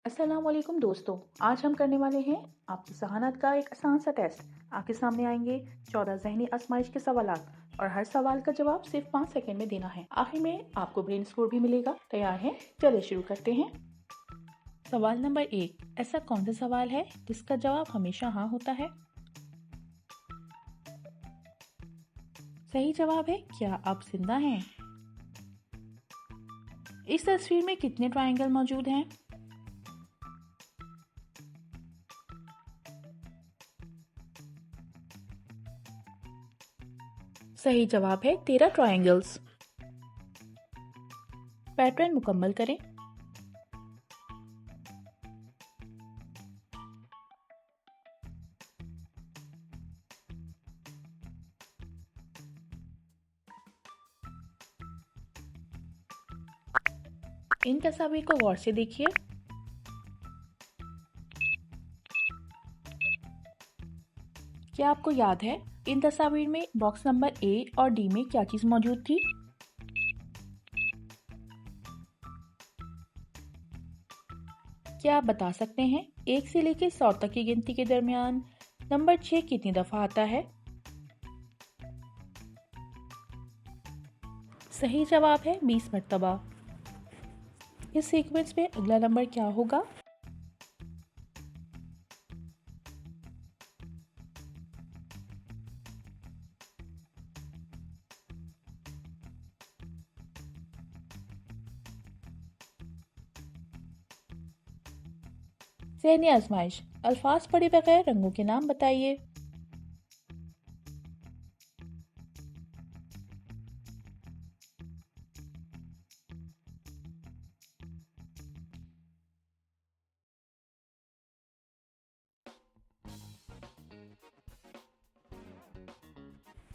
अस्सलामुअलैकुम दोस्तों, आज हम करने वाले हैं आपकी ज़हानत का एक आसान सा टेस्ट। आपके सामने आएंगे 14 ज़हनी आजमाइश के सवालात और हर सवाल का जवाब सिर्फ 5 सेकंड में देना है। आखिर में आपको ब्रेन स्कोर भी मिलेगा। तैयार हैं? चलिए शुरू करते हैं। सवाल नंबर 1, ऐसा कौन सा सवाल है जिसका जवाब हमेशा हाँ होता है? सही जवाब है, क्या आप जिंदा हैं? इस तस्वीर में कितने ट्रायंगल मौजूद हैं? सही जवाब है 13 ट्रायंगल्स। पैटर्न मुकम्मल करें। इन तस्वीर को गौर से देखिए। क्या आपको याद है इन तस्वीर में बॉक्स नंबर ए और डी में क्या चीज मौजूद थी? क्या आप बता सकते हैं 1 से लेकर 100 तक की गिनती के दरमियान नंबर 6 कितनी दफा आता है? सही जवाब है 20 मरतबा। इस सीक्वेंस में अगला नंबर क्या होगा? ज़हनी आजमाइश, अल्फाज पढ़े बगैर रंगों के नाम बताइए।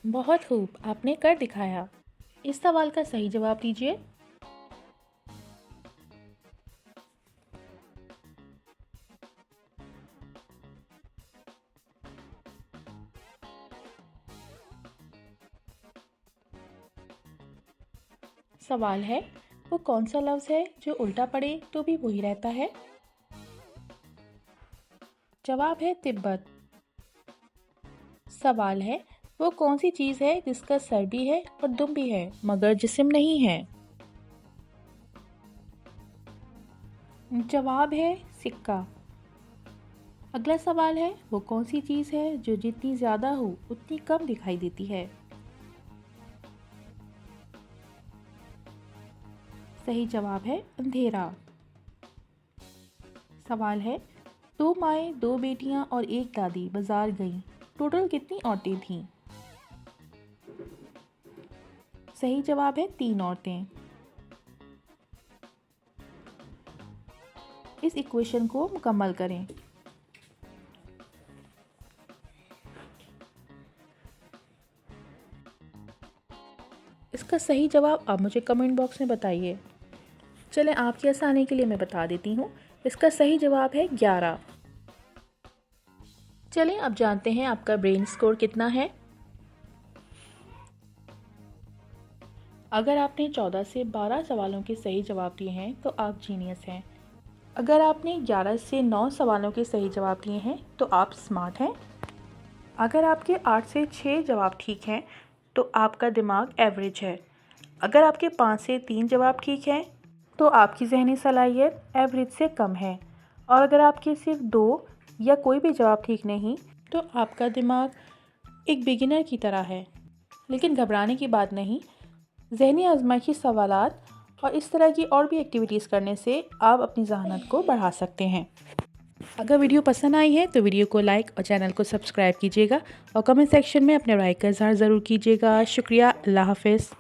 बहुत खूब, आपने कर दिखाया। इस सवाल का सही जवाब दीजिए। सवाल है, वो कौन सा लफ्ज है जो उल्टा पड़े तो भी वही रहता है? जवाब है तिब्बत। सवाल है, वो कौन सी चीज है जिसका सर भी है और दुम भी है मगर जिस्म नहीं है? जवाब है सिक्का। अगला सवाल है, वो कौन सी चीज है जो जितनी ज्यादा हो उतनी कम दिखाई देती है? सही जवाब है अंधेरा। सवाल है, 2 माएँ 2 बेटियां और एक दादी बाजार गईं, टोटल कितनी औरतें थीं? सही जवाब है 3 औरतें। इस इक्वेशन को मुकम्मल करें। इसका सही जवाब आप मुझे कमेंट बॉक्स में बताइए। चलें, आपकी आसानी के लिए मैं बता देती हूँ। इसका सही जवाब है 11। चलें, अब जानते हैं आपका ब्रेन स्कोर कितना है। अगर आपने 14 से 12 सवालों के सही जवाब दिए हैं तो आप जीनियस हैं। अगर आपने 11 से 9 सवालों के सही जवाब दिए हैं तो आप स्मार्ट हैं। अगर आपके 8 से 6 जवाब ठीक हैं तो आपका दिमाग एवरेज है। अगर आपके 5 से 3 जवाब ठीक हैं तो आपकी ज़हनी सलाहियत एवरेज से कम है। और अगर आपके सिर्फ 2 या कोई भी जवाब ठीक नहीं तो आपका दिमाग एक बिगिनर की तरह है। लेकिन घबराने की बात नहीं। ज़हनी आजमाइशी सवालात और इस तरह की और भी एक्टिविटीज़ करने से आप अपनी ज़हानत को बढ़ा सकते हैं। अगर वीडियो पसंद आई है तो वीडियो को लाइक और चैनल को सब्सक्राइब कीजिएगा और कमेंट सेक्शन में अपने राय का इज़हार ज़रूर कीजिएगा। शुक्रिया। अल्लाह हाफ़िज़।